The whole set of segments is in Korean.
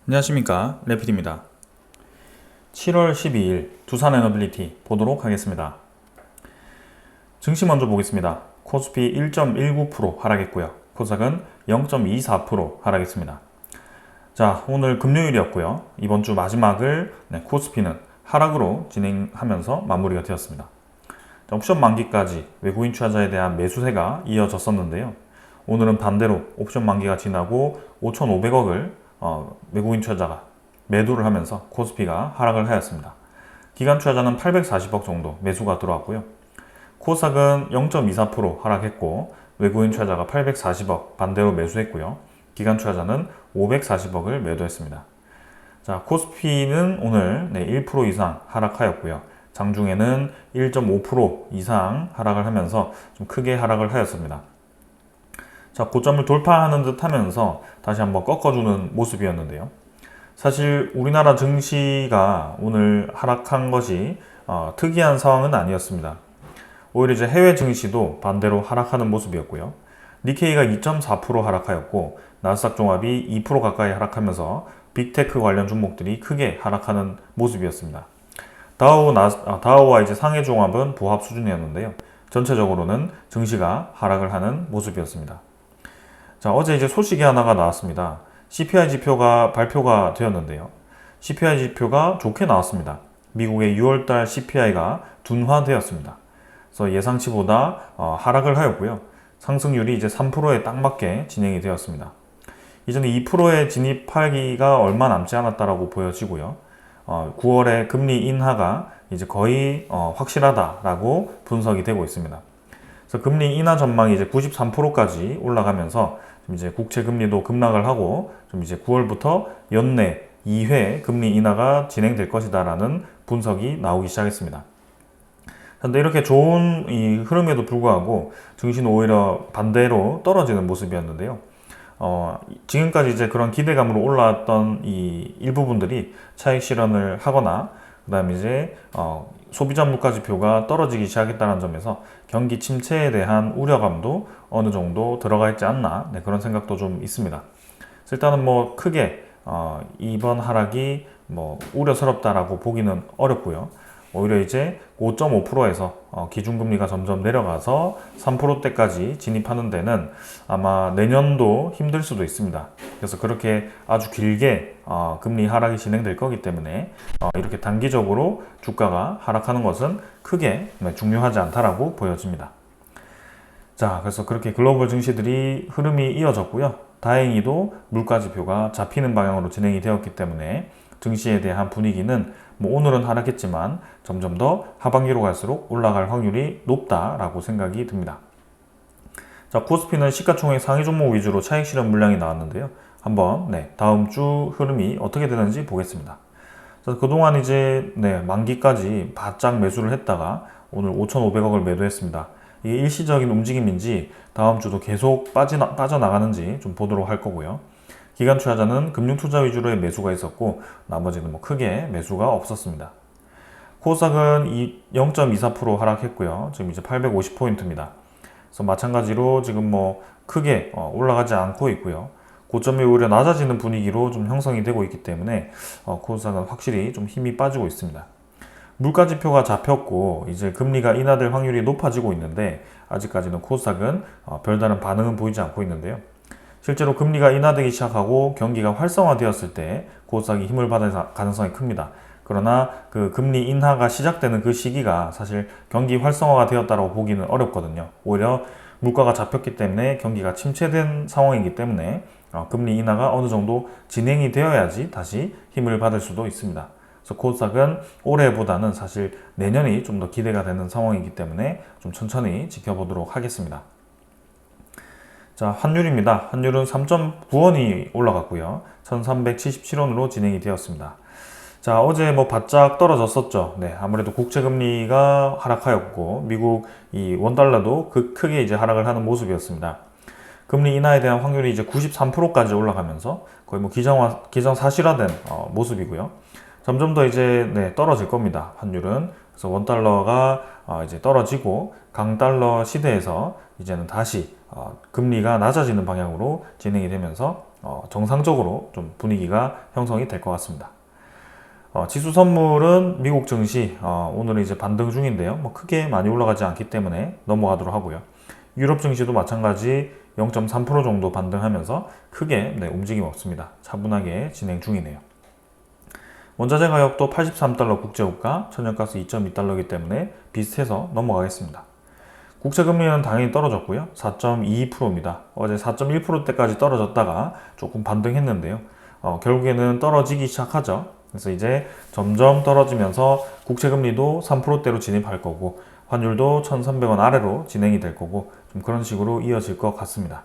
안녕하십니까, 레피드입니다. 7월 12일 두산에너빌리티 보도록 하겠습니다. 증시 먼저 보겠습니다. 코스피 1.19% 하락했고요. 코스닥은 0.24% 하락했습니다. 자, 오늘 금요일이었고요. 이번 주 마지막을 코스피는 하락으로 진행하면서 마무리가 되었습니다. 자, 옵션 만기까지 외국인 투자자에 대한 매수세가 이어졌었는데요. 오늘은 반대로 옵션 만기가 지나고 5,500억을 외국인 투자자가 매도를 하면서 코스피가 하락을 하였습니다. 기관 투자자는 840억 정도 매수가 들어왔고요. 코스닥은 0.24% 하락했고 외국인 투자자가 840억 반대로 매수했고요. 기관 투자자는 540억을 매도했습니다. 자, 코스피는 오늘 1% 이상 하락하였고요. 장중에는 1.5% 이상 하락을 하면서 좀 크게 하락을 하였습니다. 자, 고점을 돌파하는 듯 하면서 다시 한번 꺾어주는 모습이었는데요. 사실 우리나라 증시가 오늘 하락한 것이 특이한 상황은 아니었습니다. 오히려 이제 해외 증시도 반대로 하락하는 모습이었고요. 니케이가 2.4% 하락하였고 나스닥 종합이 2% 가까이 하락하면서 빅테크 관련 종목들이 크게 하락하는 모습이었습니다. 다우와 이제 상해 종합은 보합 수준이었는데요. 전체적으로는 증시가 하락을 하는 모습이었습니다. 자, 어제 이제 소식이 하나가 나왔습니다. CPI 지표가 발표가 되었는데요. CPI 지표가 좋게 나왔습니다. 미국의 6월달 CPI가 둔화되었습니다. 그래서 예상치보다 하락을 하였고요. 상승률이 이제 3%에 딱 맞게 진행이 되었습니다. 이전에 2%에 진입하기가 얼마 남지 않았다라고 보여지고요. 9월에 금리 인하가 이제 거의 확실하다라고 분석이 되고 있습니다. 그래서 금리 인하 전망이 이제 93%까지 올라가면서 좀 이제 국채 금리도 급락을 하고 좀 이제 9월부터 연내 2회 금리 인하가 진행될 것이다라는 분석이 나오기 시작했습니다. 그런데 이렇게 좋은 이 흐름에도 불구하고 증시는 오히려 반대로 떨어지는 모습이었는데요. 지금까지 이제 그런 기대감으로 올라왔던 이 일부분들이 차익 실현을 하거나 그다음에 이제 소비자 물가 지표가 떨어지기 시작했다는 점에서 경기 침체에 대한 우려감도 어느 정도 들어가 있지 않나, 그런 생각도 좀 있습니다. 일단은 뭐 크게 이번 하락이 뭐 우려스럽다라고 보기는 어렵고요. 오히려 이제 5.5%에서 기준금리가 점점 내려가서 3%대까지 진입하는 데는 아마 내년도 힘들 수도 있습니다. 그래서 그렇게 아주 길게 금리 하락이 진행될 거기 때문에 이렇게 단기적으로 주가가 하락하는 것은 크게 중요하지 않다라고 보여집니다. 자, 그래서 그렇게 글로벌 증시들이 흐름이 이어졌고요. 다행히도 물가 지표가 잡히는 방향으로 진행이 되었기 때문에 증시에 대한 분위기는 뭐 오늘은 하락했지만 점점 더 하반기로 갈수록 올라갈 확률이 높다라고 생각이 듭니다. 자, 코스피는 시가총액 상위 종목 위주로 차익 실현 물량이 나왔는데요. 한번 다음 주 흐름이 어떻게 되는지 보겠습니다. 자, 그동안 이제 만기까지 바짝 매수를 했다가 오늘 5,500억을 매도했습니다. 이게 일시적인 움직임인지 다음 주도 계속 빠져나가는지 좀 보도록 할 거고요. 기관 투자자는 금융 투자 위주로의 매수가 있었고 나머지는 뭐 크게 매수가 없었습니다. 코스닥은 0.24% 하락했고요. 지금 이제 850포인트입니다. 그래서 마찬가지로 지금 뭐 크게 올라가지 않고 있고요. 고점이 오히려 낮아지는 분위기로 좀 형성이 되고 있기 때문에 코스닥은 확실히 좀 힘이 빠지고 있습니다. 물가 지표가 잡혔고 이제 금리가 인하될 확률이 높아지고 있는데 아직까지는 코스닥은 별다른 반응은 보이지 않고 있는데요. 실제로 금리가 인하되기 시작하고 경기가 활성화되었을 때 코스닥이 힘을 받을 가능성이 큽니다. 그러나 그 금리 인하가 시작되는 그 시기가 사실 경기 활성화가 되었다고 보기는 어렵거든요. 오히려 물가가 잡혔기 때문에 경기가 침체된 상황이기 때문에 금리 인하가 어느 정도 진행이 되어야지 다시 힘을 받을 수도 있습니다. 그래서 코스닥은 올해보다는 사실 내년이 좀 더 기대가 되는 상황이기 때문에 좀 천천히 지켜보도록 하겠습니다. 자, 환율입니다. 환율은 3.9원이 올라갔고요. 1377원으로 진행이 되었습니다. 자, 어제 뭐 바짝 떨어졌었죠. 아무래도 국채금리가 하락하였고 미국 이 원달러도 크게 이제 하락을 하는 모습이었습니다. 금리 인하에 대한 확률이 이제 93%까지 올라가면서 거의 뭐 기정사실화된 모습이고요. 점점 더 이제 떨어질 겁니다. 환율은. 그래서 원달러가 이제 떨어지고 강달러 시대에서 이제는 다시 금리가 낮아지는 방향으로 진행이 되면서 정상적으로 좀 분위기가 형성이 될 것 같습니다. 지수 선물은 미국 증시 오늘은 이제 반등 중인데요. 뭐 크게 많이 올라가지 않기 때문에 넘어가도록 하고요. 유럽 증시도 마찬가지 0.3% 정도 반등하면서 크게 움직임 없습니다. 차분하게 진행 중이네요. 원자재 가격도 83달러 국제유가, 천연가스 2.2달러이기 때문에 비슷해서 넘어가겠습니다. 국채금리는 당연히 떨어졌고요. 4.22%입니다. 어제 4.1%대까지 떨어졌다가 조금 반등했는데요. 결국에는 떨어지기 시작하죠. 그래서 이제 점점 떨어지면서 국채금리도 3%대로 진입할 거고 환율도 1,300원 아래로 진행이 될 거고 좀 그런 식으로 이어질 것 같습니다.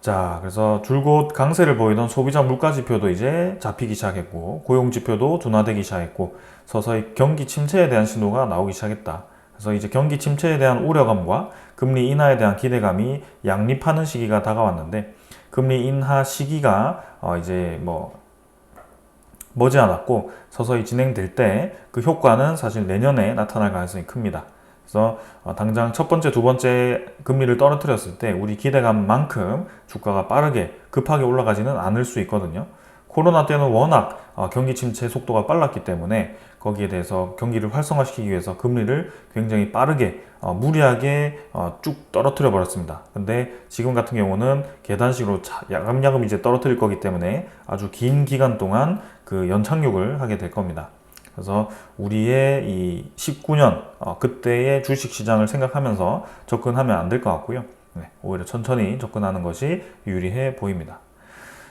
자, 그래서 줄곧 강세를 보이던 소비자 물가 지표도 이제 잡히기 시작했고 고용 지표도 둔화되기 시작했고 서서히 경기 침체에 대한 신호가 나오기 시작했다. 그래서 이제 경기 침체에 대한 우려감과 금리 인하에 대한 기대감이 양립하는 시기가 다가왔는데 금리 인하 시기가 이제 머지않았고 서서히 진행될 때 그 효과는 사실 내년에 나타날 가능성이 큽니다. 그래서 당장 첫 번째, 두 번째 금리를 떨어뜨렸을 때 우리 기대감만큼 주가가 빠르게 급하게 올라가지는 않을 수 있거든요. 코로나 때는 워낙 경기 침체 속도가 빨랐기 때문에 거기에 대해서 경기를 활성화시키기 위해서 금리를 굉장히 빠르게 무리하게 쭉 떨어뜨려 버렸습니다. 근데 지금 같은 경우는 계단식으로 야금야금 이제 떨어뜨릴 거기 때문에 아주 긴 기간 동안 그 연착륙을 하게 될 겁니다. 그래서 우리의 이 19년 그때의 주식 시장을 생각하면서 접근하면 안 될 것 같고요. 오히려 천천히 접근하는 것이 유리해 보입니다.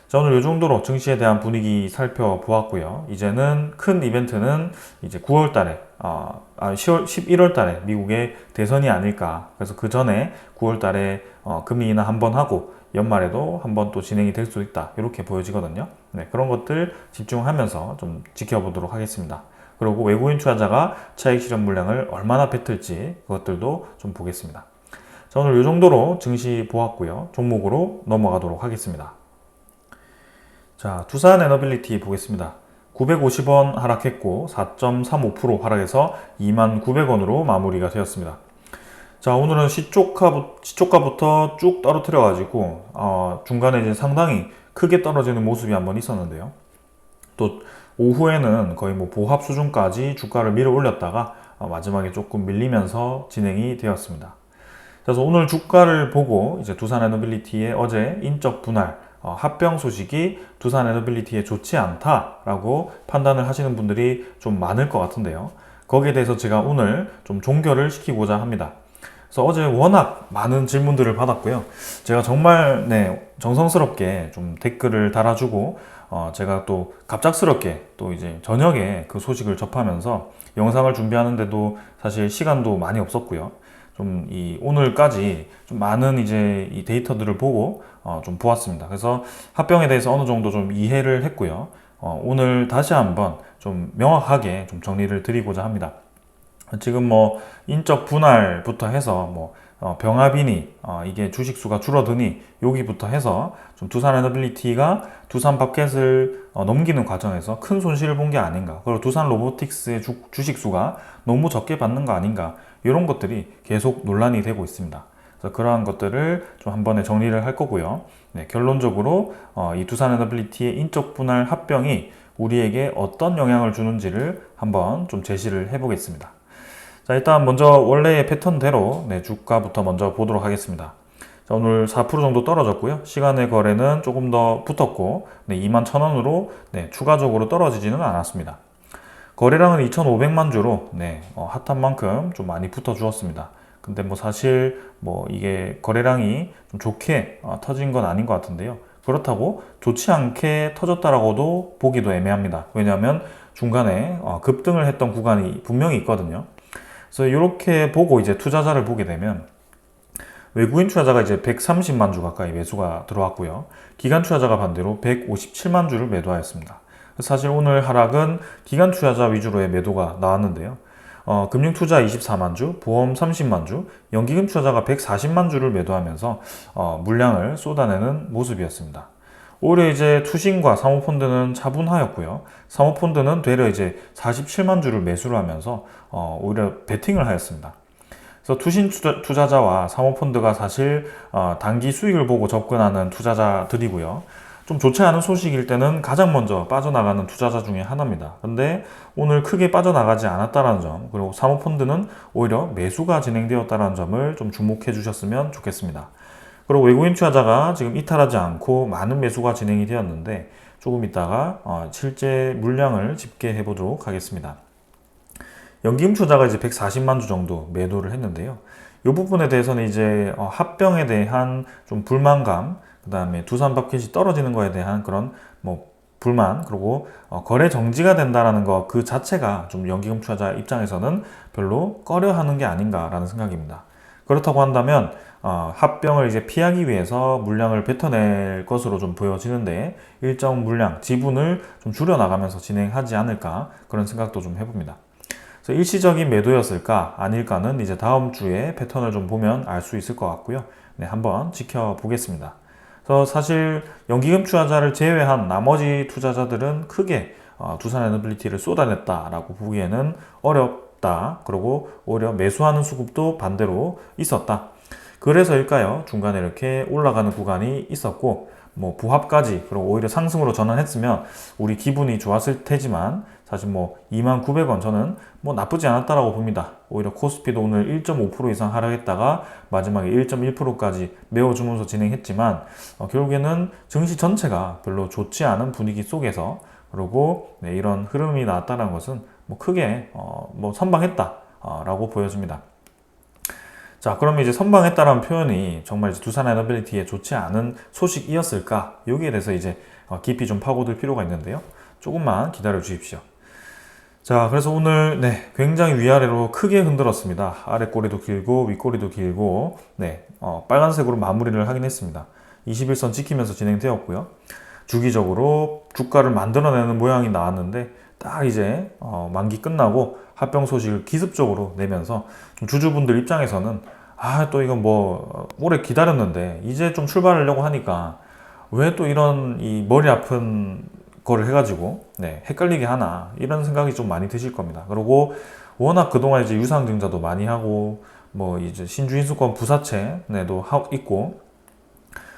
자, 오늘 이 정도로 증시에 대한 분위기 살펴보았고요. 이제는 큰 이벤트는 이제 9월 달에, 11월 달에 미국의 대선이 아닐까. 그래서 그 전에 9월 달에 금리 인하 한번 하고 연말에도 한번 또 진행이 될 수 있다. 이렇게 보여지거든요. 그런 것들 집중하면서 좀 지켜보도록 하겠습니다. 그리고 외국인 투자자가 차익 실현 물량을 얼마나 뱉을지 그것들도 좀 보겠습니다. 자, 오늘 이 정도로 증시 보았고요. 종목으로 넘어가도록 하겠습니다. 자, 두산에너빌리티 보겠습니다. 950원 하락했고 4.35% 하락해서 29,000원으로 마무리가 되었습니다. 자, 오늘은 시초가부터 쭉 떨어뜨려 가지고 중간에 이제 상당히 크게 떨어지는 모습이 한번 있었는데요. 또 오후에는 거의 보합 수준까지 주가를 밀어 올렸다가 마지막에 조금 밀리면서 진행이 되었습니다. 그래서 오늘 주가를 보고 이제 두산에너빌리티의 어제 인적 분할 합병 소식이 두산에너빌리티에 좋지 않다라고 판단을 하시는 분들이 좀 많을 것 같은데요. 거기에 대해서 제가 오늘 좀 종결을 시키고자 합니다. 그래서 어제 워낙 많은 질문들을 받았고요. 제가 정말 정성스럽게 좀 댓글을 달아주고 제가 또 갑작스럽게 또 이제 저녁에 그 소식을 접하면서 영상을 준비하는데도 사실 시간도 많이 없었고요. 좀 오늘까지 좀 많은 이제 이 데이터들을 보고 좀 보았습니다. 그래서 합병에 대해서 어느 정도 좀 이해를 했고요. 오늘 다시 한번 좀 명확하게 좀 정리를 드리고자 합니다. 지금 인적 분할부터 해서 병합이니 이게 주식수가 줄어드니 여기부터 해서 좀 두산에너빌리티가 두산 바켓을 넘기는 과정에서 큰 손실을 본 게 아닌가, 그리고 두산 로보틱스의 주식수가 너무 적게 받는 거 아닌가, 이런 것들이 계속 논란이 되고 있습니다. 그래서 그러한 것들을 좀 한 번에 정리를 할 거고요. 결론적으로 이 두산에너빌리티의 인적 분할 합병이 우리에게 어떤 영향을 주는지를 한번 좀 제시를 해 보겠습니다. 자, 일단 먼저 원래의 패턴대로 주가부터 먼저 보도록 하겠습니다. 자, 오늘 4% 정도 떨어졌고요. 시간의 거래는 조금 더 붙었고 21,000원으로 추가적으로 떨어지지는 않았습니다. 거래량은 2,500만 주로 핫한 만큼 좀 많이 붙어 주었습니다. 근데 사실 이게 거래량이 좀 좋게 터진 건 아닌 것 같은데요. 그렇다고 좋지 않게 터졌다라고도 보기도 애매합니다. 왜냐하면 중간에 급등을 했던 구간이 분명히 있거든요. 그래서 이렇게 보고 이제 투자자를 보게 되면 외국인 투자자가 이제 130만 주 가까이 매수가 들어왔고요. 기관 투자자가 반대로 157만 주를 매도하였습니다. 사실 오늘 하락은 기관 투자자 위주로의 매도가 나왔는데요. 금융투자 24만 주, 보험 30만 주, 연기금 투자자가 140만 주를 매도하면서 물량을 쏟아내는 모습이었습니다. 오히려 이제 투신과 사모펀드는 차분하였고요. 사모펀드는 되려 이제 47만 주를 매수를 하면서 오히려 베팅을 하였습니다. 그래서 투신 투자자와 사모펀드가 사실 단기 수익을 보고 접근하는 투자자들이고요. 좀 좋지 않은 소식일 때는 가장 먼저 빠져나가는 투자자 중에 하나입니다. 근데 오늘 크게 빠져나가지 않았다는 점, 그리고 사모펀드는 오히려 매수가 진행되었다는 점을 좀 주목해 주셨으면 좋겠습니다. 그리고 외국인 투자자가 지금 이탈하지 않고 많은 매수가 진행이 되었는데 조금 있다가 실제 물량을 집계해 보도록 하겠습니다. 연기금 투자가 이제 140만 주 정도 매도를 했는데요. 이 부분에 대해서는 이제 합병에 대한 좀 불만감, 그 다음에 두산밥켓이 떨어지는 거에 대한 그런 뭐 불만, 그리고 거래 정지가 된다라는 거 그 자체가 좀 연기금 투자자 입장에서는 별로 꺼려하는 게 아닌가라는 생각입니다. 그렇다고 한다면 합병을 이제 피하기 위해서 물량을 뱉어낼 것으로 좀 보여지는데 일정 물량, 지분을 좀 줄여나가면서 진행하지 않을까 그런 생각도 좀 해봅니다. 그래서 일시적인 매도였을까 아닐까는 이제 다음 주에 패턴을 좀 보면 알 수 있을 것 같고요. 네, 한번 지켜보겠습니다. 그래서 사실 연기금 투자자를 제외한 나머지 투자자들은 크게 두산에너빌리티를 쏟아냈다라고 보기에는 어렵다. 그리고 오히려 매수하는 수급도 반대로 있었다. 그래서일까요? 중간에 이렇게 올라가는 구간이 있었고 뭐 부합까지 그리고 오히려 상승으로 전환했으면 우리 기분이 좋았을 테지만 사실 뭐 29,900원 저는 뭐 나쁘지 않았다라고 봅니다. 오히려 코스피도 오늘 1.5% 이상 하락했다가 마지막에 1.1%까지 메워주면서 진행했지만 결국에는 증시 전체가 별로 좋지 않은 분위기 속에서 그리고 네, 이런 흐름이 나왔다는 것은 뭐 크게 뭐 선방했다라고 보여집니다. 자, 그러면 이제 선방했다라는 표현이 정말 이제 두산에너빌리티에 좋지 않은 소식이었을까? 여기에 대해서 이제 깊이 좀 파고들 필요가 있는데요. 조금만 기다려 주십시오. 자, 그래서 오늘 네, 굉장히 위아래로 크게 흔들었습니다. 아래 꼬리도 길고 윗꼬리도 길고 네, 빨간색으로 마무리를 하긴 했습니다. 21선 지키면서 진행되었고요. 주기적으로 주가를 만들어내는 모양이 나왔는데 딱 이제 만기 끝나고 합병 소식을 기습적으로 내면서 좀 주주분들 입장에서는 또 이건 뭐 오래 기다렸는데 이제 좀 출발하려고 하니까 왜 또 이런 이 머리 아픈 거를 해가지고 네, 헷갈리게 하나 이런 생각이 좀 많이 드실 겁니다. 그리고 워낙 그동안 이제 유상증자도 많이 하고 뭐 이제 신주인수권 부사채도 있고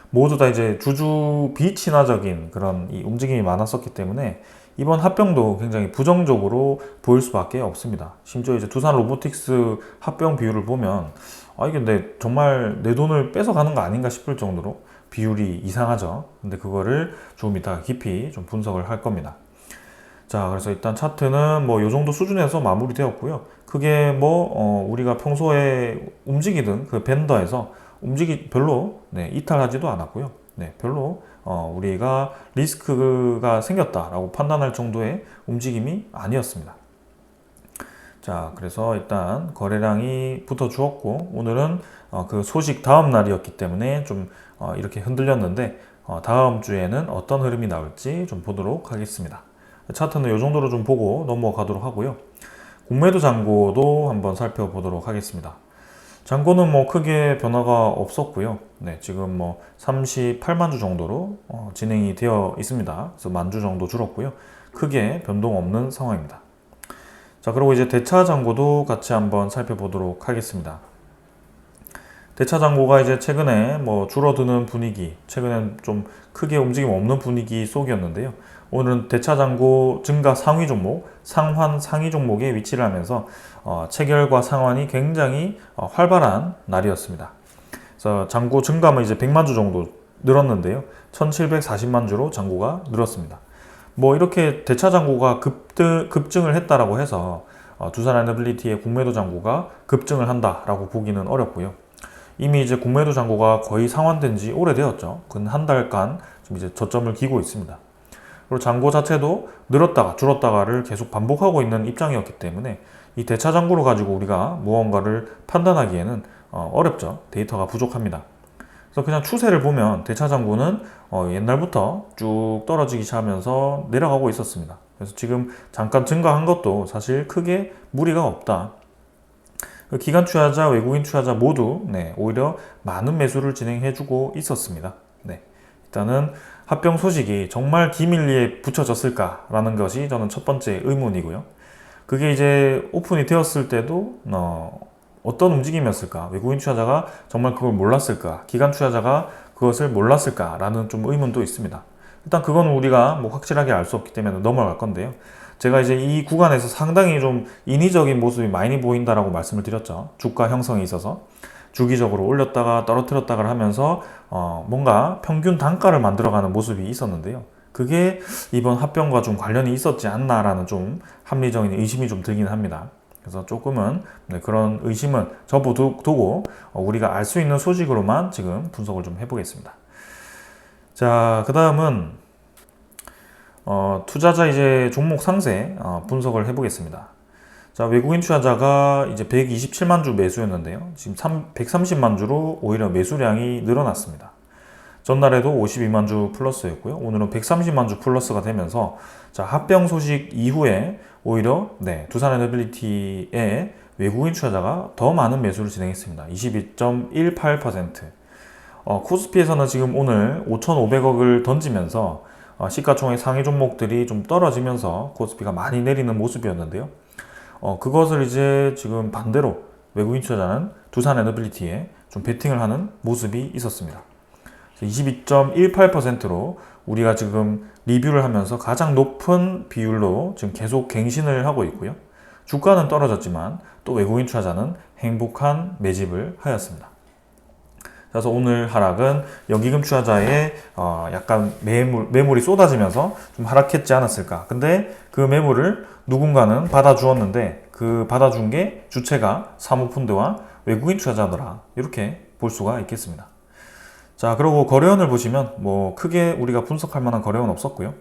모두 다 이제 주주 비친화적인 그런 이 움직임이 많았었기 때문에 이번 합병도 굉장히 부정적으로 보일 수밖에 없습니다. 심지어 이제 두산 로보틱스 합병 비율을 보면 이게 근데 정말 내 돈을 뺏어가는 거 아닌가 싶을 정도로 비율이 이상하죠. 근데 그거를 조금 이따 깊이 좀 분석을 할 겁니다. 자, 그래서 일단 차트는 뭐 요 정도 수준에서 마무리되었고요. 그게 뭐 우리가 평소에 움직이던 그 밴더에서 별로 네, 이탈하지도 않았고요. 네, 별로 우리가 리스크가 생겼다라고 판단할 정도의 움직임이 아니었습니다. 자, 그래서 일단 거래량이 붙어 주었고 오늘은 그 소식 다음 날이었기 때문에 좀 이렇게 흔들렸는데 다음 주에는 어떤 흐름이 나올지 좀 보도록 하겠습니다. 차트는 이 정도로 좀 보고 넘어가도록 하고요. 공매도 잔고도 한번 살펴보도록 하겠습니다. 잔고는 뭐 크게 변화가 없었고요. 네, 지금 뭐 38만 주 정도로 진행이 되어 있습니다. 그래서 만 주 정도 줄었고요. 크게 변동 없는 상황입니다. 자, 그리고 이제 대차 잔고도 같이 한번 살펴보도록 하겠습니다. 대차 잔고가 이제 최근에 뭐 줄어드는 분위기, 최근엔 좀 크게 움직임 없는 분위기 속이었는데요. 오늘은 대차 잔고 증가 상위 종목, 상환 상위 종목에 위치를 하면서 체결과 상환이 굉장히 활발한 날이었습니다. 그래서 잔고 증가는 이제 100만 주 정도 늘었는데요. 1740만 주로 잔고가 늘었습니다. 뭐 이렇게 대차 잔고가 급증을 했다라고 해서 두산에너빌리티의 공매도 잔고가 급증을 한다라고 보기는 어렵고요. 이미 이제 공매도 잔고가 거의 상환된 지 오래되었죠. 근 한 달간 좀 이제 저점을 기고 있습니다. 그리고 잔고 자체도 늘었다가 줄었다가를 계속 반복하고 있는 입장이었기 때문에 이 대차 잔고를 가지고 우리가 무언가를 판단하기에는 어렵죠. 데이터가 부족합니다. 그래서 그냥 추세를 보면 대차 잔고는 옛날부터 쭉 떨어지기 시작하면서 내려가고 있었습니다. 그래서 지금 잠깐 증가한 것도 사실 크게 무리가 없다. 기관 투자자, 외국인 투자자 모두 오히려 많은 매수를 진행해주고 있었습니다. 일단은 합병 소식이 정말 기밀리에 붙여졌을까라는 것이 저는 첫 번째 의문이고요. 그게 이제 오픈이 되었을 때도 어떤 움직임이었을까? 외국인 투자자가 정말 그걸 몰랐을까? 기관 투자자가 그것을 몰랐을까라는 좀 의문도 있습니다. 일단 그건 우리가 뭐 확실하게 알 수 없기 때문에 넘어갈 건데요. 제가 이제 이 구간에서 상당히 좀 인위적인 모습이 많이 보인다라고 말씀을 드렸죠. 주가 형성에 있어서 주기적으로 올렸다가 떨어뜨렸다가 하면서 뭔가 평균 단가를 만들어가는 모습이 있었는데요. 그게 이번 합병과 좀 관련이 있었지 않나라는 좀 합리적인 의심이 좀 들긴 합니다. 그래서 조금은 그런 의심은 접어두고 우리가 알 수 있는 소식으로만 지금 분석을 좀 해보겠습니다. 자, 그 다음은 투자자 이제 종목 상세 분석을 해보겠습니다. 자, 외국인 투자자가 이제 127만 주 매수였는데요. 지금 130만 주로 오히려 매수량이 늘어났습니다. 전날에도 52만 주 플러스였고요. 오늘은 130만 주 플러스가 되면서 자, 합병 소식 이후에 오히려 두산에너빌리티의 외국인 투자자가 더 많은 매수를 진행했습니다. 22.18%. 코스피에서는 지금 오늘 5,500억을 던지면서 시가총액 상위 종목들이 좀 떨어지면서 코스피가 많이 내리는 모습이었는데요. 그것을 이제 지금 반대로 외국인 투자자는 두산에너빌리티에 좀 베팅을 하는 모습이 있었습니다. 22.18%로 우리가 지금 리뷰를 하면서 가장 높은 비율로 지금 계속 갱신을 하고 있고요. 주가는 떨어졌지만 또 외국인 투자자는 행복한 매집을 하였습니다. 그래서 오늘 하락은 연기금 투자자의 약간 매물이 쏟아지면서 좀 하락했지 않았을까. 근데 그 매물을 누군가는 받아주었는데 그 받아준 게 주체가 사모펀드와 외국인 투자자더라. 이렇게 볼 수가 있겠습니다. 자, 그리고 거래원을 보시면 뭐 크게 우리가 분석할 만한 거래원 없었고요.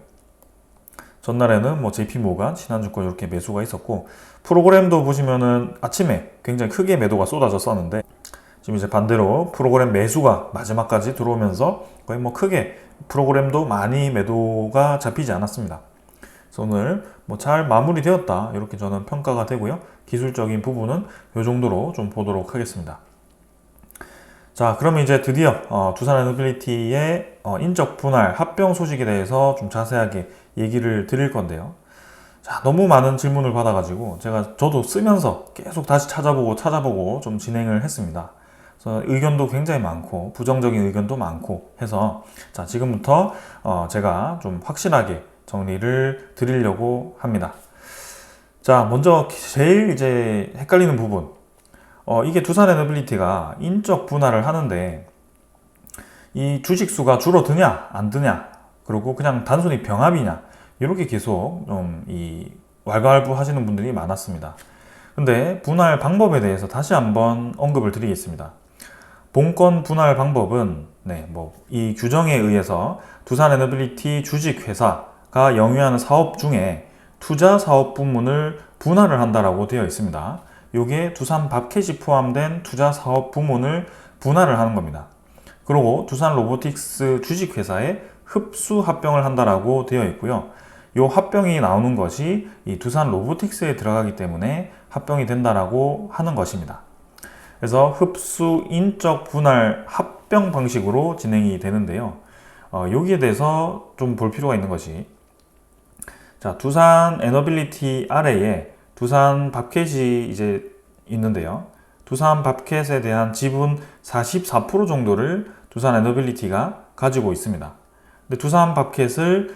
전날에는 뭐 JP모간, 신한증권 이렇게 매수가 있었고 프로그램도 보시면은 아침에 굉장히 크게 매도가 쏟아졌었는데 지금 이제 반대로 프로그램 매수가 마지막까지 들어오면서 거의 뭐 크게 프로그램도 많이 매도가 잡히지 않았습니다. 그래서 오늘 뭐 잘 마무리되었다 이렇게 저는 평가가 되고요. 기술적인 부분은 이 정도로 좀 보도록 하겠습니다. 자, 그러면 이제 드디어 두산에너빌리티의 인적 분할 합병 소식에 대해서 좀 자세하게 얘기를 드릴 건데요. 자, 너무 많은 질문을 받아가지고 저도 쓰면서 계속 다시 찾아보고 좀 진행을 했습니다. 그래서 의견도 굉장히 많고 부정적인 의견도 많고 해서 자, 지금부터 제가 좀 확실하게 정리를 드리려고 합니다. 자, 먼저 제일 이제 헷갈리는 부분. 이게 두산에너빌리티가 인적 분할을 하는데 이 주식수가 줄어드냐 안 드냐 그리고 그냥 단순히 병합이냐 이렇게 계속 좀 왈가왈부 하시는 분들이 많았습니다. 근데 분할 방법에 대해서 다시 한번 언급을 드리겠습니다. 본건 분할 방법은 이 규정에 의해서 두산에너빌리티 주식회사가 영위하는 사업 중에 투자 사업 부문을 분할을 한다라고 되어 있습니다. 요게 두산밥켓이 포함된 투자 사업 부문을 분할을 하는 겁니다. 그리고 두산로보틱스 주식회사에 흡수 합병을 한다라고 되어 있고요. 요 합병이 나오는 것이 이 두산로보틱스에 들어가기 때문에 합병이 된다라고 하는 것입니다. 그래서 흡수 인적 분할 합병 방식으로 진행이 되는데요. 여기에 대해서 좀 볼 필요가 있는 것이 자, 두산에너빌리티 아래에 두산밥켓이 이제 있는데요. 두산밥켓에 대한 지분 44% 정도를 두산에너빌리티가 가지고 있습니다. 근데 두산밥켓을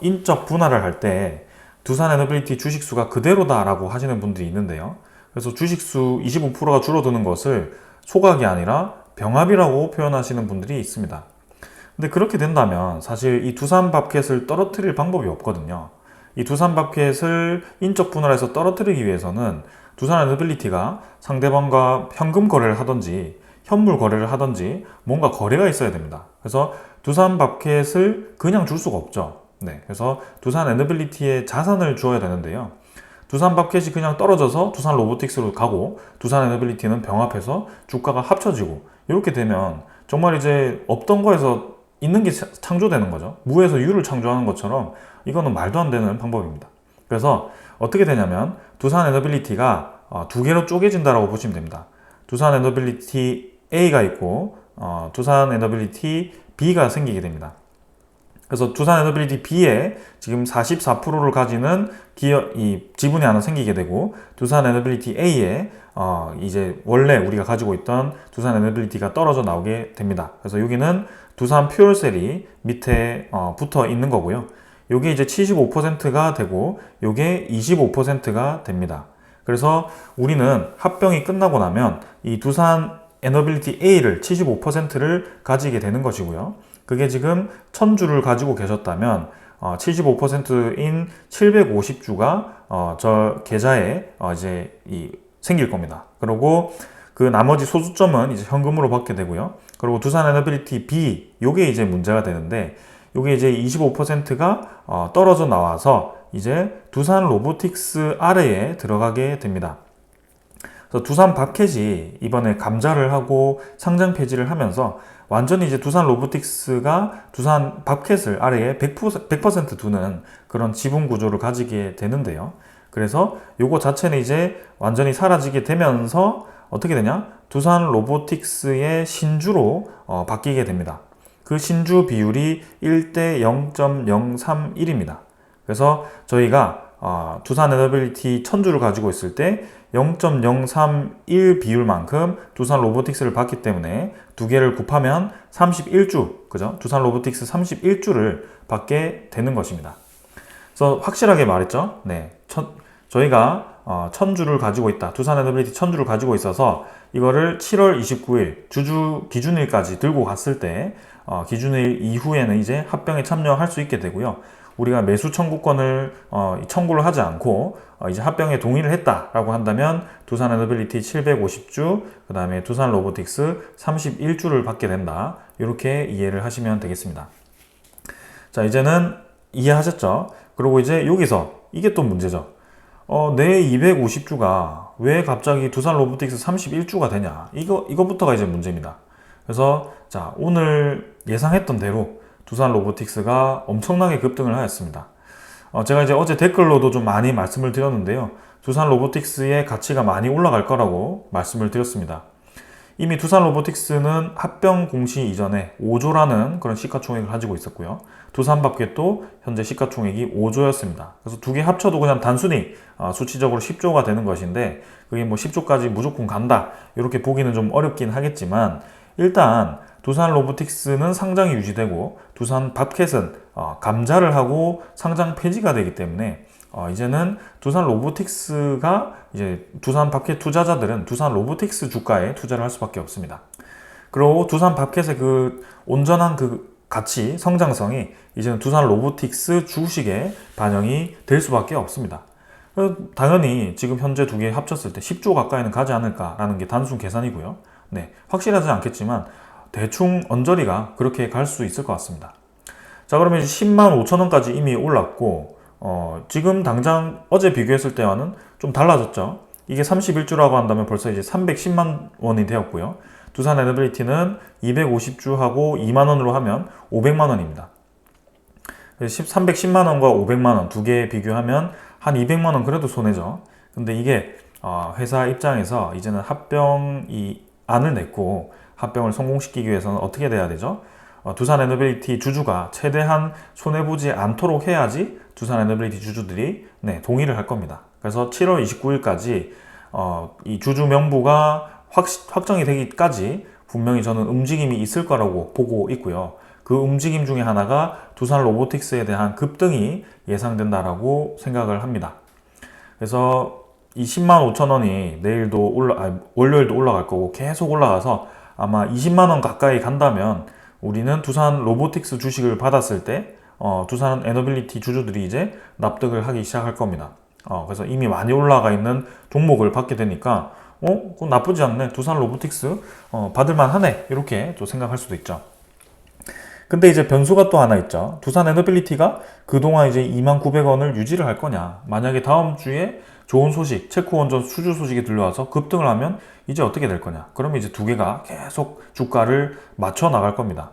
인적 분할을 할 때 두산에너빌리티 주식수가 그대로다라고 하시는 분들이 있는데요. 그래서 주식수 25%가 줄어드는 것을 소각이 아니라 병합이라고 표현하시는 분들이 있습니다. 근데 그렇게 된다면 사실 이 두산밥켓을 떨어뜨릴 방법이 없거든요. 이 두산밥켓을 인적 분할해서 떨어뜨리기 위해서는 두산에너빌리티가 상대방과 현금 거래를 하든지 현물 거래를 하든지 뭔가 거래가 있어야 됩니다. 그래서 두산밥켓을 그냥 줄 수가 없죠. 그래서 두산에너빌리티에 자산을 주어야 되는데요. 두산밥켓이 그냥 떨어져서 두산로보틱스로 가고 두산에너빌리티는 병합해서 주가가 합쳐지고 이렇게 되면 정말 이제 없던 거에서 있는 게 창조되는 거죠. 무에서 유를 창조하는 것처럼 이거는 말도 안 되는 방법입니다. 그래서 어떻게 되냐면 두산에너빌리티가 두 개로 쪼개진다라고 보시면 됩니다. 두산에너빌리티 A가 있고 두산에너빌리티 B가 생기게 됩니다. 그래서 두산에너빌리티 B에 지금 44%를 가지는 이 지분이 하나 생기게 되고 두산에너빌리티 A에 이제 원래 우리가 가지고 있던 두산에너빌리티가 떨어져 나오게 됩니다. 그래서 여기는 두산 퓨얼셀이 밑에 붙어 있는 거고요. 요게 이제 75%가 되고 요게 25%가 됩니다. 그래서 우리는 합병이 끝나고 나면 이 두산 에너빌리티 A를 75%를 가지게 되는 것이고요. 그게 지금 1000주를 가지고 계셨다면 75%인 750주가 저 계좌에 이제 생길 겁니다. 그리고 그 나머지 소수점은 이제 현금으로 받게 되고요. 그리고 두산 에너빌리티 B 요게 이제 문제가 되는데 요게 이제 25%가 떨어져 나와서 이제 두산 로보틱스 아래에 들어가게 됩니다. 그래서 두산 밥캣이 이번에 감자를 하고 상장 폐지를 하면서 완전히 이제 두산 로보틱스가 두산 밥캣을 아래에 100% 두는 그런 지분 구조를 가지게 되는데요. 그래서 요거 자체는 이제 완전히 사라지게 되면서 어떻게 되냐? 두산 로보틱스의 신주로 바뀌게 됩니다. 그 신주 비율이 1대 0.031입니다. 그래서 저희가 두산 에너빌리티 1000주를 가지고 있을 때 0.031 비율만큼 두산 로보틱스를 받기 때문에 두 개를 곱하면 31주, 그죠? 두산 로보틱스 31주를 받게 되는 것입니다. 그래서 확실하게 말했죠. 네, 저희가 1000주를 가지고 있다. 두산 에너빌리티 1000주를 가지고 있어서 이거를 7월 29일 주주 기준일까지 들고 갔을 때 기준일 이후에는 이제 합병에 참여할 수 있게 되고요. 우리가 매수 청구권을 청구를 하지 않고 이제 합병에 동의를 했다라고 한다면 두산 에너빌리티 750주, 그 다음에 두산 로보틱스 31주를 받게 된다. 이렇게 이해를 하시면 되겠습니다. 자, 이제는 이해하셨죠? 그리고 이제 여기서 이게 또 문제죠. 내 250주가 왜 갑자기 두산 로보틱스 31주가 되냐? 이거부터가 이제 문제입니다. 그래서 자, 오늘 예상했던 대로 두산 로보틱스가 엄청나게 급등을 하였습니다. 제가 이제 어제 댓글로도 좀 많이 말씀을 드렸는데요. 두산 로보틱스의 가치가 많이 올라갈 거라고 말씀을 드렸습니다. 이미 두산 로보틱스는 합병 공시 이전에 5조라는 그런 시가총액을 가지고 있었고요. 두산밥켓도 현재 시가총액이 5조였습니다. 그래서 두 개 합쳐도 그냥 단순히 수치적으로 10조가 되는 것인데 그게 뭐 10조까지 무조건 간다 이렇게 보기는 좀 어렵긴 하겠지만 일단 두산 로보틱스는 상장이 유지되고 두산 밥켓은 감자를 하고 상장 폐지가 되기 때문에 이제는 두산 로보틱스가 이제 두산 밥켓 투자자들은 두산 로보틱스 주가에 투자를 할 수밖에 없습니다. 그리고 두산 밥켓의 그 온전한 그 가치, 성장성이 이제는 두산 로보틱스 주식에 반영이 될 수밖에 없습니다. 당연히 지금 현재 두 개 합쳤을 때 10조 가까이는 가지 않을까라는 게 단순 계산이고요. 네, 확실하지 않겠지만 대충 언저리가 그렇게 갈 수 있을 것 같습니다. 자, 그러면 이제 10만 5천 원까지 이미 올랐고 지금 당장 어제 비교했을 때와는 좀 달라졌죠. 이게 31주라고 한다면 벌써 이제 310만 원이 되었고요. 두산 에너빌리티는 250주하고 2만 원으로 하면 500만 원입니다. 310만 원과 500만 원 두 개 비교하면 한 200만 원 그래도 손해죠. 근데 이게 회사 입장에서 이제는 합병이 안을 냈고 합병을 성공시키기 위해서는 어떻게 돼야 되죠? 두산 에너빌리티 주주가 최대한 손해보지 않도록 해야지 두산 에너빌리티 주주들이 동의를 할 겁니다. 그래서 7월 29일까지 이 주주 명부가 확정이 되기까지 분명히 저는 움직임이 있을 거라고 보고 있고요. 그 움직임 중에 하나가 두산 로보틱스에 대한 급등이 예상된다라고 생각을 합니다. 그래서 이 10만 5천 원이 내일도 월요일도 올라갈 거고 계속 올라가서 아마 20만 원 가까이 간다면 우리는 두산 로보틱스 주식을 받았을 때 두산 에너빌리티 주주들이 이제 납득을 하기 시작할 겁니다. 그래서 이미 많이 올라가 있는 종목을 받게 되니까 그건 나쁘지 않네. 두산 로보틱스 받을만 하네. 이렇게 또 생각할 수도 있죠. 근데 이제 변수가 또 하나 있죠. 두산 에너빌리티가 그동안 이제 29,900원을 유지를 할 거냐. 만약에 다음 주에 좋은 소식, 체코 원전 수주 소식이 들려와서 급등을 하면 이제 어떻게 될 거냐. 그러면 이제 두 개가 계속 주가를 맞춰 나갈 겁니다.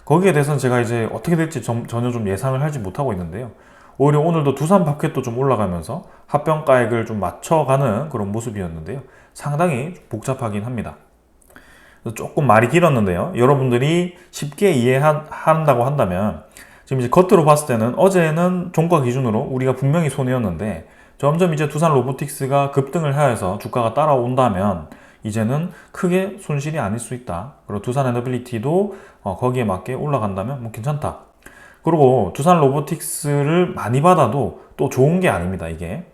거기에 대해서는 제가 이제 어떻게 될지 전혀 좀 예상을 하지 못하고 있는데요. 오히려 오늘도 두산 밥켓도 좀 올라가면서 합병가액을 좀 맞춰가는 그런 모습이었는데요. 상당히 복잡하긴 합니다. 조금 말이 길었는데요. 여러분들이 쉽게 이해한다고 한다면 지금 이제 겉으로 봤을 때는 어제는 종가 기준으로 우리가 분명히 손해였는데 점점 이제 두산 로보틱스가 급등을 하여서 주가가 따라온다면 이제는 크게 손실이 아닐 수 있다. 그리고 두산 에너빌리티도 거기에 맞게 올라간다면 뭐 괜찮다. 그리고 두산 로보틱스를 많이 받아도 또 좋은 게 아닙니다. 이게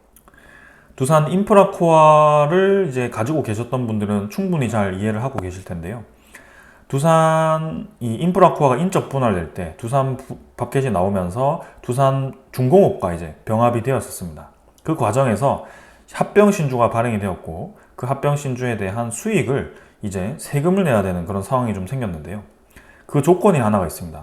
두산 인프라코어를 이제 가지고 계셨던 분들은 충분히 잘 이해를 하고 계실 텐데요. 두산 이 인프라코어가 인적 분할될 때 두산 밥켓이 나오면서 두산 중공업과 이제 병합이 되었었습니다. 그 과정에서 합병 신주가 발행이 되었고 그 합병 신주에 대한 수익을 이제 세금을 내야 되는 그런 상황이 좀 생겼는데요. 그 조건이 하나가 있습니다.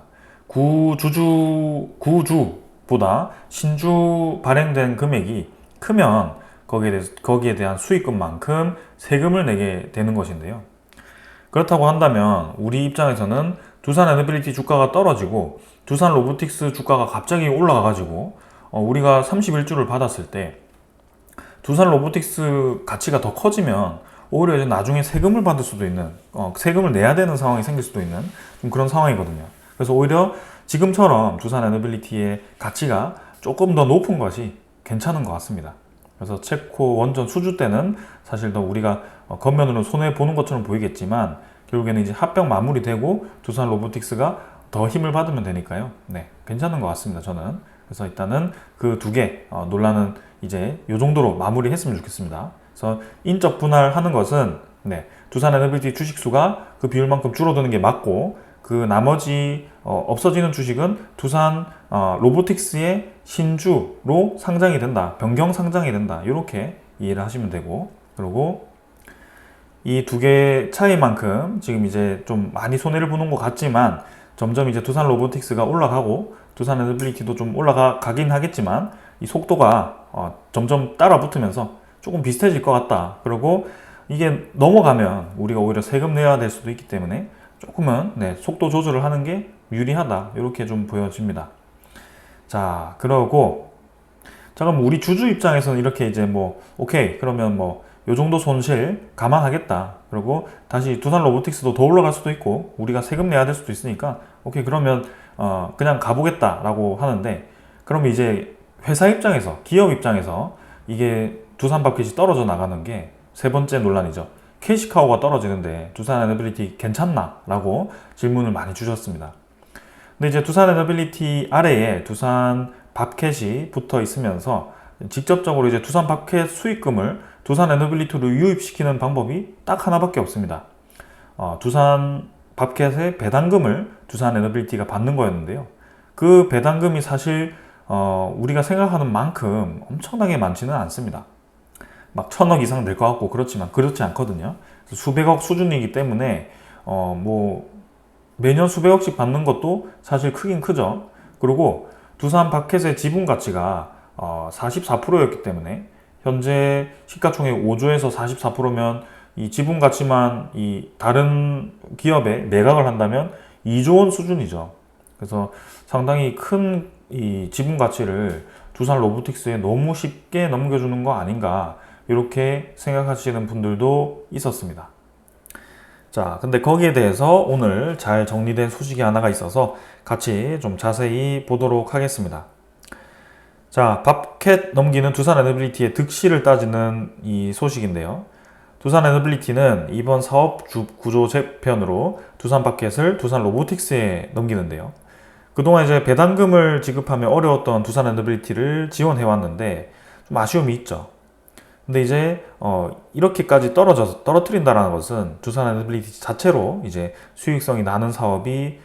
구주보다 신주 발행된 금액이 크면 거기에 대한 수익금만큼 세금을 내게 되는 것인데요. 그렇다고 한다면 우리 입장에서는 두산 에너빌리티 주가가 떨어지고 두산 로보틱스 주가가 갑자기 올라가 가지고 우리가 31주를 받았을 때 두산 로보틱스 가치가 더 커지면 오히려 이제 나중에 세금을 받을 수도 있는 세금을 내야 되는 상황이 생길 수도 있는 좀 그런 상황이거든요. 그래서 오히려 지금처럼 두산 에너빌리티의 가치가 조금 더 높은 것이 괜찮은 것 같습니다. 그래서 체코 원전 수주 때는 사실 더 우리가 겉면으로 손해 보는 것처럼 보이겠지만 결국에는 이제 합병 마무리되고 두산 로보틱스가 더 힘을 받으면 되니까요. 네, 괜찮은 것 같습니다. 저는. 그래서 일단은 그 두 개 논란은 이제 이 정도로 마무리했으면 좋겠습니다. 그래서 인적 분할하는 것은 두산 에너빌리티 주식수가 그 비율만큼 줄어드는 게 맞고 그 나머지 없어지는 주식은 두산 로보틱스의 신주로 상장이 된다. 변경 상장이 된다. 이렇게 이해를 하시면 되고 그리고 이 두 개의 차이만큼 지금 이제 좀 많이 손해를 보는 것 같지만 점점 이제 두산 로보틱스가 올라가고 두산 에너빌리티도 좀 올라가긴 하겠지만 이 속도가 점점 따라 붙으면서 조금 비슷해질 것 같다. 그리고 이게 넘어가면 우리가 오히려 세금 내야 될 수도 있기 때문에 조금은 속도 조절을 하는 게 유리하다. 이렇게 좀 보여집니다. 자, 그러고 그럼 우리 주주 입장에서는 이렇게 이제 뭐 오케이 그러면 뭐 요 정도 손실 감안하겠다. 그리고 다시 두산 로보틱스도 더 올라갈 수도 있고 우리가 세금 내야 될 수도 있으니까 오케이 그러면 그냥 가보겠다라고 하는데 그러면 이제 회사 입장에서 기업 입장에서 이게 두산 밥켓이 떨어져 나가는 게 세 번째 논란이죠. 캐시카우가 떨어지는데 두산 에너빌리티 괜찮나? 라고 질문을 많이 주셨습니다. 근데 이제 두산 에너빌리티 아래에 두산 밥켓이 붙어 있으면서 직접적으로 이제 두산 밥켓 수익금을 두산 에너빌리티로 유입시키는 방법이 딱 하나밖에 없습니다. 두산 밥켓의 배당금을 두산 에너빌리티가 받는 거였는데요. 그 배당금이 사실 우리가 생각하는 만큼 엄청나게 많지는 않습니다. 막 1000억 이상 될 것 같고 그렇지만 그렇지 않거든요. 수백억 수준이기 때문에 뭐 매년 수백억씩 받는 것도 사실 크긴 크죠. 그리고 두산 밥켓의 지분 가치가 44%였기 때문에 현재 시가총액 5조에서 44%면 이 지분 가치만 이 다른 기업에 매각을 한다면 2조 원 수준이죠. 그래서 상당히 큰 이 지분 가치를 두산 로보틱스에 너무 쉽게 넘겨주는 거 아닌가 이렇게 생각하시는 분들도 있었습니다. 자, 근데 거기에 대해서 오늘 잘 정리된 소식이 하나가 있어서 같이 좀 자세히 보도록 하겠습니다. 자, 밥켓 넘기는 두산 에너빌리티의 득실을 따지는 이 소식인데요. 두산 에너빌리티는 이번 사업 구조 재편으로 두산 밥켓을 두산 로보틱스에 넘기는데요. 그동안 이제 배당금을 지급하며 어려웠던 두산 에너빌리티를 지원해 왔는데 좀 아쉬움이 있죠. 근데 이제 이렇게까지 떨어뜨린다라는 것은 두산 에너빌리티 자체로 이제 수익성이 나는 사업이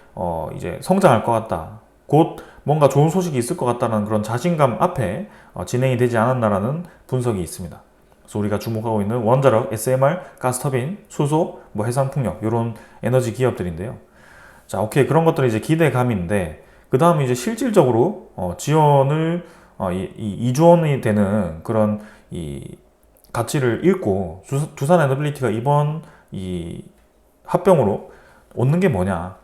이제 성장할 것 같다. 곧 뭔가 좋은 소식이 있을 것 같다는 그런 자신감 앞에 진행이 되지 않았나라는 분석이 있습니다. 그래서 우리가 주목하고 있는 원자력, SMR, 가스터빈, 수소, 뭐 해상풍력 이런 에너지 기업들인데요. 자, 오케이 그런 것들은 이제 기대감인데 그 다음에 이제 실질적으로 지원을 2조 원이 되는 그런 이 가치를 잃고 두산 에너빌리티가 이번 이 합병으로 얻는 게 뭐냐?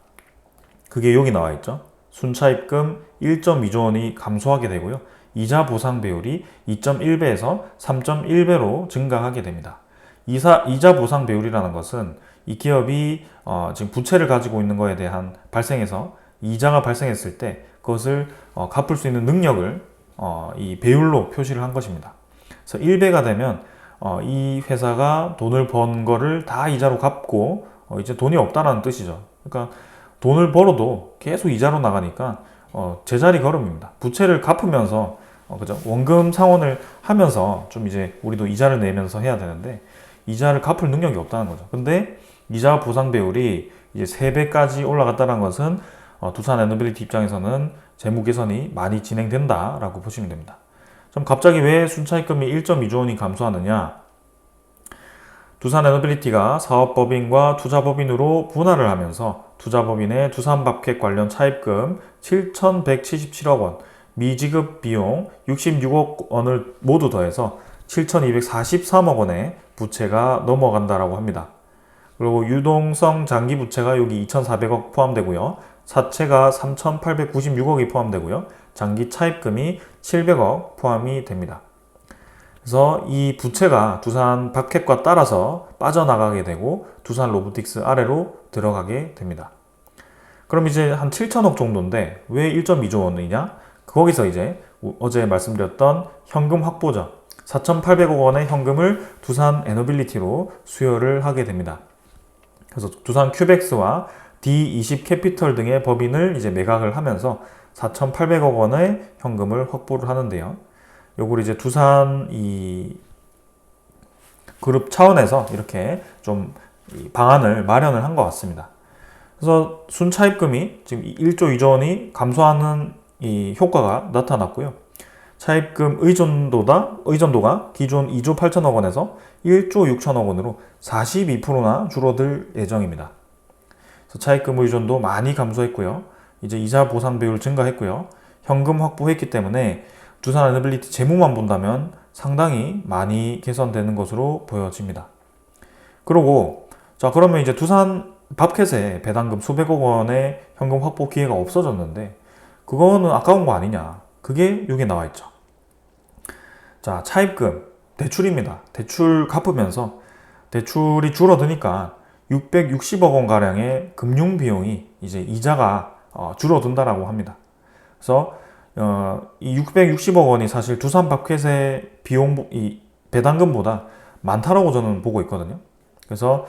그게 여기 나와 있죠. 순차입금 1.2조 원이 감소하게 되고요. 이자 보상 배율이 2.1배에서 3.1배로 증가하게 됩니다. 이자 보상 배율이라는 것은 이 기업이 지금 부채를 가지고 있는 것에 대한 발생해서 이자가 발생했을 때 그것을 갚을 수 있는 능력을 이 배율로 표시를 한 것입니다. 그래서 1배가 되면 이 회사가 돈을 번 거를 다 이자로 갚고 이제 돈이 없다라는 뜻이죠. 그러니까 돈을 벌어도 계속 이자로 나가니까 제자리 걸음입니다. 부채를 갚으면서 그죠? 원금 상환을 하면서 좀 이제 우리도 이자를 내면서 해야 되는데 이자를 갚을 능력이 없다는 거죠. 근데 이자 보상 배율이 이제 3배까지 올라갔다는 것은 두산 에너빌리티 입장에서는 재무 개선이 많이 진행된다라고 보시면 됩니다. 그럼 갑자기 왜 순차입금이 1.2조 원이 감소하느냐? 두산 에너빌리티가 사업법인과 투자법인으로 분할을 하면서 투자법인의 두산밥켓 관련 차입금 7,177억 원, 미지급 비용 66억 원을 모두 더해서 7,243억 원의 부채가 넘어간다라고 합니다. 그리고 유동성 장기 부채가 여기 2,400억 포함되고요. 사채가 3,896억이 포함되고요. 장기 차입금이 700억 포함이 됩니다. 그래서 이 부채가 두산 밥켓과 따라서 빠져나가게 되고 두산 로보틱스 아래로 들어가게 됩니다. 그럼 이제 한 7천억 정도인데 왜 1.2조 원이냐? 거기서 이제 어제 말씀드렸던 현금 확보죠. 4,800억 원의 현금을 두산 에너빌리티로 수여를 하게 됩니다. 그래서 두산 큐벡스와 D20 캐피털 등의 법인을 이제 매각을 하면서 4,800억 원의 현금을 확보를 하는데요. 요걸 이제 두산 이 그룹 차원에서 이렇게 좀 방안을 마련을 한 것 같습니다. 그래서 순차입금이 지금 1조 2조 원이 감소하는 이 효과가 나타났고요. 차입금 의존도가 기존 2조 8천억 원에서 1조 6천억 원으로 42%나 줄어들 예정입니다. 그래서 차입금 의존도 많이 감소했고요. 이제 이자 보상 비율 증가했고요. 현금 확보했기 때문에 두산 에너빌리티 재무만 본다면 상당히 많이 개선되는 것으로 보여집니다. 그리고 자 그러면 이제 두산 밥켓에 배당금 수백억 원의 현금 확보 기회가 없어졌는데 그거는 아까운 거 아니냐? 그게 여기 나와 있죠. 자, 차입금, 대출입니다. 대출 갚으면서 대출이 줄어드니까 660억 원 가량의 금융 비용이 이제 이자가 줄어든다라고 합니다. 그래서 이 660억 원이 사실 두산 밥켓의 비용 이 배당금보다 많다라고 저는 보고 있거든요. 그래서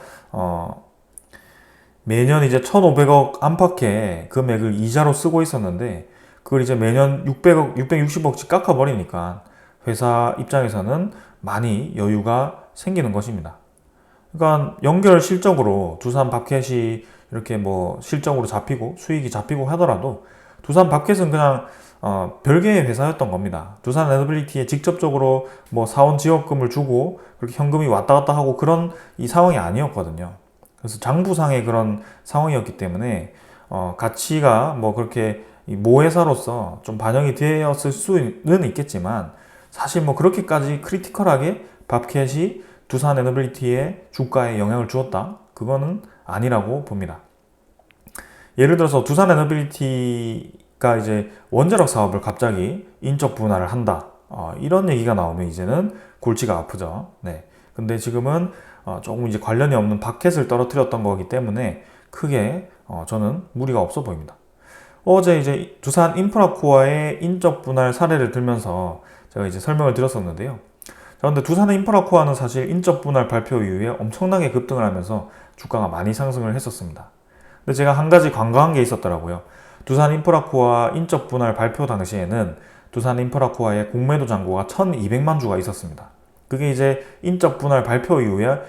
매년 이제 1,500억 안팎의 금액을 이자로 쓰고 있었는데 그걸 이제 매년 660억씩 깎아버리니까 회사 입장에서는 많이 여유가 생기는 것입니다. 그러니까 연결 실적으로 두산 밥켓이 이렇게 뭐 실적으로 잡히고 수익이 잡히고 하더라도 두산 밥켓은 그냥 별개의 회사였던 겁니다. 두산 에너빌리티에 직접적으로 뭐 사원 지원금을 주고 그렇게 현금이 왔다 갔다 하고 그런 이 상황이 아니었거든요. 그래서 장부상의 그런 상황이었기 때문에 가치가 뭐 그렇게 모회사로서 좀 반영이 되었을 수는 있겠지만 사실 뭐 그렇게까지 크리티컬하게 밥켓이 두산 에너빌리티의 주가에 영향을 주었다? 그거는 아니라고 봅니다. 예를 들어서 두산 에너빌리티가 이제 원자력 사업을 갑자기 인적 분할을 한다. 이런 얘기가 나오면 이제는 골치가 아프죠. 네. 근데 지금은 조금 이제 관련이 없는 밥켓을 떨어뜨렸던 거기 때문에 크게 저는 무리가 없어 보입니다. 어제 이제 두산 인프라코어의 인적 분할 사례를 들면서 제가 이제 설명을 드렸었는데요. 자, 근데 두산 인프라코어는 사실 인적 분할 발표 이후에 엄청나게 급등을 하면서 주가가 많이 상승을 했었습니다. 근데 제가 한 가지 관광한 게 있었더라고요. 두산 인프라코어 인적 분할 발표 당시에는 두산 인프라코어의 공매도 잔고가 1,200만 주가 있었습니다. 그게 이제 인적 분할 발표 이후에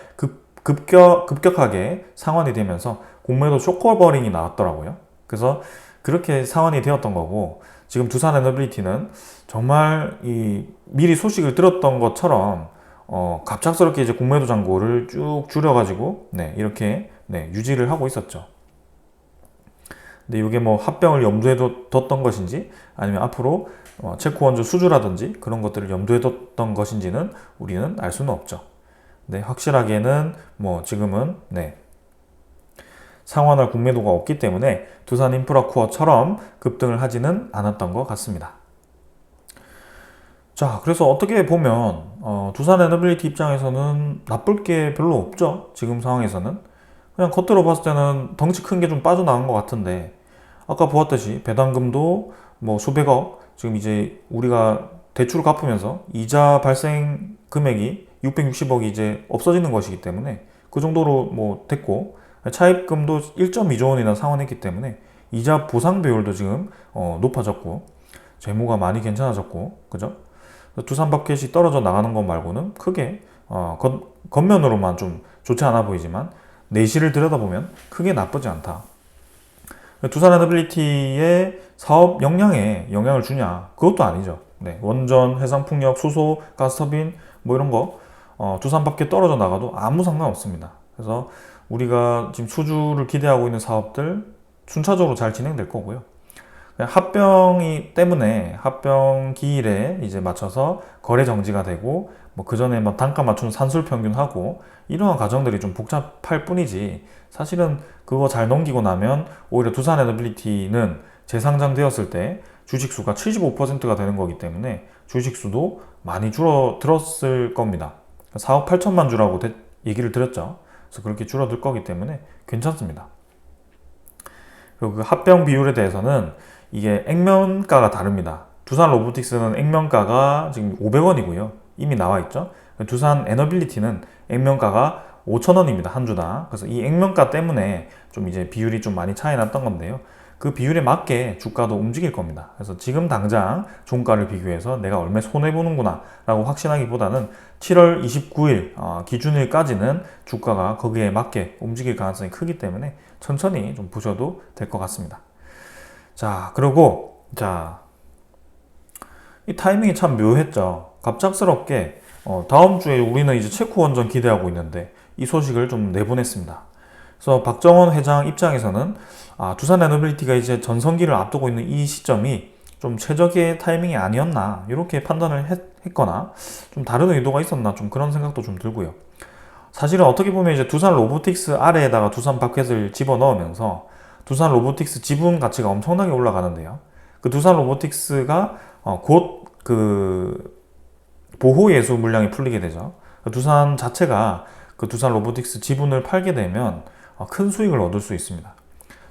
급격하게 상환이 되면서 공매도 쇼커버링이 나왔더라고요. 그래서 그렇게 상환이 되었던 거고 지금 두산 에너빌리티는 정말 이 미리 소식을 들었던 것처럼 갑작스럽게 이제 공매도 잔고를 쭉 줄여가지고 이렇게 유지를 하고 있었죠. 근데 이게 뭐 합병을 염두에 뒀던 것인지 아니면 앞으로 체코 원조 수주라든지 그런 것들을 염두에 뒀던 것인지는 우리는 알 수는 없죠. 네, 확실하게는 뭐 지금은 상환할 공매도가 없기 때문에 두산 인프라코어처럼 급등을 하지는 않았던 것 같습니다. 자, 그래서 어떻게 보면 두산 에너빌리티 입장에서는 나쁠 게 별로 없죠. 지금 상황에서는 그냥 겉으로 봤을 때는 덩치 큰 게 좀 빠져나간 것 같은데 아까 보았듯이 배당금도 뭐 수백억 지금 이제 우리가 대출을 갚으면서 이자 발생 금액이 660억이 이제 없어지는 것이기 때문에 그 정도로 뭐 됐고, 차입금도 1.2조 원이나 상환했기 때문에 이자 보상 비율도 지금 높아졌고, 재무가 많이 괜찮아졌고, 그죠? 두산 버켓이 떨어져 나가는 것 말고는 크게 겉면으로만 좀 좋지 않아 보이지만 내실을 들여다보면 크게 나쁘지 않다. 두산 에너빌리티의 사업 역량에 영향을 주냐? 그것도 아니죠. 네, 원전, 해상풍력, 수소, 가스터빈 뭐 이런 거 두산 밖에 떨어져 나가도 아무 상관없습니다. 그래서 우리가 지금 수주를 기대하고 있는 사업들 순차적으로 잘 진행될 거고요. 합병이 때문에 합병 기일에 이제 맞춰서 거래 정지가 되고, 뭐 그 전에 뭐 단가 맞추는 산술 평균하고 이러한 과정들이 좀 복잡할 뿐이지, 사실은 그거 잘 넘기고 나면 오히려 두산 에너빌리티는 재상장되었을 때 주식수가 75%가 되는 거기 때문에 주식수도 많이 줄어들었을 겁니다. 4억 8천만 주라고 얘기를 드렸죠. 그래서 그렇게 줄어들 거기 때문에 괜찮습니다. 그리고 그 합병 비율에 대해서는 이게 액면가가 다릅니다. 두산 로보틱스는 액면가가 지금 500원이고요. 이미 나와 있죠. 두산 에너빌리티는 액면가가 5,000원입니다. 한 주당. 그래서 이 액면가 때문에 좀 이제 비율이 좀 많이 차이 났던 건데요. 그 비율에 맞게 주가도 움직일 겁니다. 그래서 지금 당장 종가를 비교해서 내가 얼마 손해보는구나 라고 확신하기보다는 7월 29일 기준일까지는 주가가 거기에 맞게 움직일 가능성이 크기 때문에 천천히 좀 보셔도 될 것 같습니다. 자, 그리고 이 타이밍이 참 묘했죠. 갑작스럽게 다음 주에 우리는 이제 체코 원전 기대하고 있는데 이 소식을 좀 내보냈습니다. 그래서 박정원 회장 입장에서는 두산 에너빌리티가 이제 전성기를 앞두고 있는 이 시점이 좀 최적의 타이밍이 아니었나 이렇게 판단을 했거나 좀 다른 의도가 있었나 좀 그런 생각도 좀 들고요. 사실은 어떻게 보면 이제 두산 로보틱스 아래에다가 두산 바켓을 집어넣으면서 두산 로보틱스 지분 가치가 엄청나게 올라가는데요. 그 두산 로보틱스가 곧 그 보호예수 물량이 풀리게 되죠. 두산 자체가 그 두산 로보틱스 지분을 팔게 되면 큰 수익을 얻을 수 있습니다.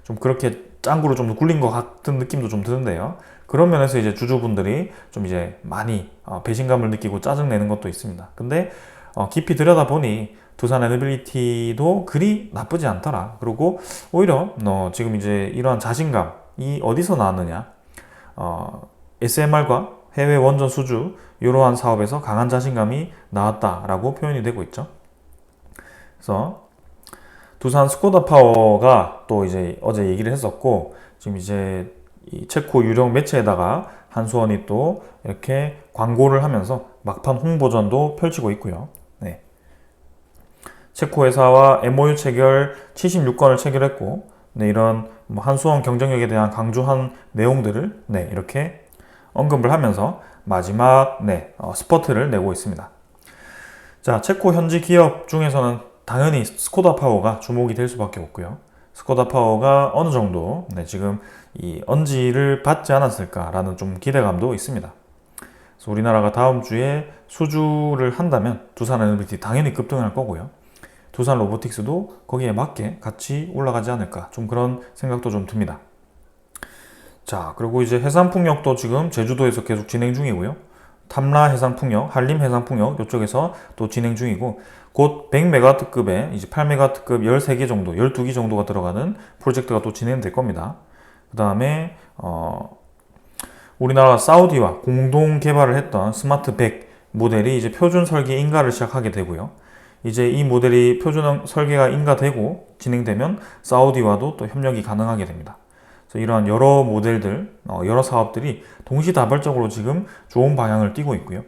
좀 그렇게 짱구로 좀 굴린 것 같은 느낌도 좀 드는데요. 그런 면에서 이제 주주분들이 좀 이제 많이 배신감을 느끼고 짜증내는 것도 있습니다. 근데 깊이 들여다보니 두산 에너빌리티도 그리 나쁘지 않더라. 그리고 오히려 지금 이제 이러한 자신감이 어디서 나왔느냐? SMR과 해외 원전 수주 이러한 사업에서 강한 자신감이 나왔다라고 표현이 되고 있죠. 그래서 두산 스코다 파워가 또 이제 어제 얘기를 했었고, 지금 이제 이 체코 유령 매체에다가 한수원이 또 이렇게 광고를 하면서 막판 홍보전도 펼치고 있고요. 네. 체코 회사와 MOU 체결 76건을 체결했고, 네, 이런 한수원 경쟁력에 대한 강조한 내용들을 이렇게 언급을 하면서 마지막 스퍼트를 내고 있습니다. 자, 체코 현지 기업 중에서는 당연히 스코다 파워가 주목이 될 수밖에 없고요. 스코다 파워가 어느 정도 지금 이 언지를 받지 않았을까라는 좀 기대감도 있습니다. 그래서 우리나라가 다음 주에 수주를 한다면 두산 에너빌리티 당연히 급등할 거고요. 두산 로보틱스도 거기에 맞게 같이 올라가지 않을까, 좀 그런 생각도 좀 듭니다. 자, 그리고 이제 해상풍력도 지금 제주도에서 계속 진행 중이고요. 탐라 해상풍력, 한림 해상풍력 이쪽에서 또 진행 중이고, 곧 100메가와트급에 이제 8메가와트급 13개 정도, 12개 정도가 들어가는 프로젝트가 또 진행될 겁니다. 그 다음에 우리나라 사우디와 공동 개발을 했던 스마트 100 모델이 이제 표준 설계 인가를 시작하게 되고요. 이제 이 모델이 표준 설계가 인가되고 진행되면 사우디와도 또 협력이 가능하게 됩니다. 그래서 이러한 여러 모델들, 여러 사업들이 동시다발적으로 지금 좋은 방향을 띠고 있고요.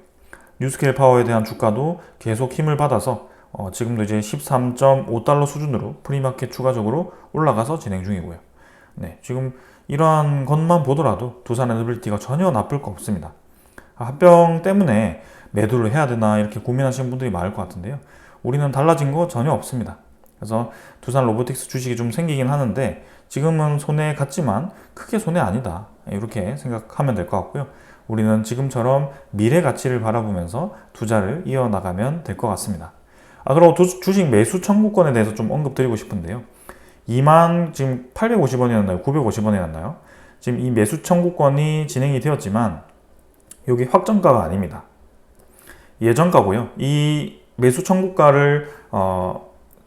뉴스케일 파워에 대한 주가도 계속 힘을 받아서 지금도 이제 13.5달러 수준으로 프리마켓 추가적으로 올라가서 진행 중이고요. 네, 지금 이러한 것만 보더라도 두산 에너빌리티가 전혀 나쁠 거 없습니다. 합병 때문에 매도를 해야 되나 이렇게 고민하시는 분들이 많을 것 같은데요. 우리는 달라진 거 전혀 없습니다. 그래서 두산 로보틱스 주식이 좀 생기긴 하는데 지금은 손해 같지만 크게 손해 아니다, 이렇게 생각하면 될 것 같고요. 우리는 지금처럼 미래 가치를 바라보면서 투자를 이어나가면 될 것 같습니다. 그리고 주식 매수 청구권에 대해서 좀 언급드리고 싶은데요. 지금 850원이었나요? 950원이었나요? 지금 이 매수 청구권이 진행이 되었지만 여기 확정가가 아닙니다. 예정가고요. 이 매수 청구가를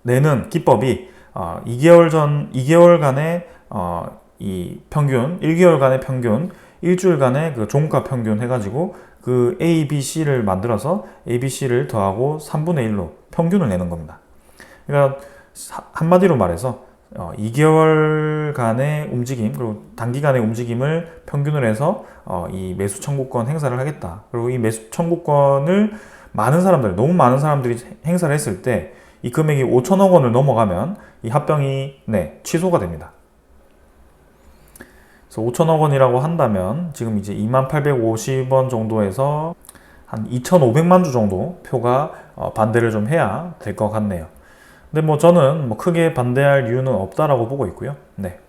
내는 기법이 2개월간의 이 평균, 1개월간의 평균, 일주일간의 그 종가 평균 해가지고 그 A, B, C를 만들어서 A, B, C를 더하고 3분의 1로 평균을 내는 겁니다. 그러니까 한마디로 말해서 2개월간의 움직임, 그리고 단기간의 움직임을 평균을 해서 이 매수 청구권 행사를 하겠다. 그리고 이 매수 청구권을 너무 많은 사람들이 행사를 했을 때 이 금액이 5천억 원을 넘어가면 이 합병이 취소가 됩니다. 그래서 5천억 원이라고 한다면 지금 이제 2850원 정도에서 한 2,500만 주 정도 표가 반대를 좀 해야 될 것 같네요. 근데 뭐 저는 크게 반대할 이유는 없다라고 보고 있고요.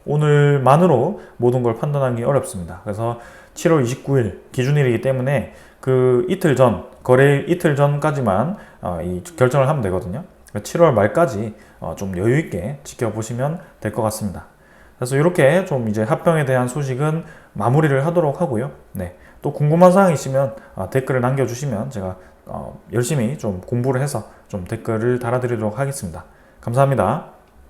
오늘만으로 모든 걸 판단하기 어렵습니다. 그래서 7월 29일 기준일이기 때문에 그 이틀 전, 거래 이틀 전까지만 이 결정을 하면 되거든요. 7월 말까지 좀 여유 있게 지켜보시면 될 것 같습니다. 그래서 이렇게 좀 이제 합병에 대한 소식은 마무리를 하도록 하고요. 또 궁금한 사항 있으면 댓글을 남겨주시면 제가 열심히 좀 공부를 해서 좀 댓글을 달아드리도록 하겠습니다. 감사합니다.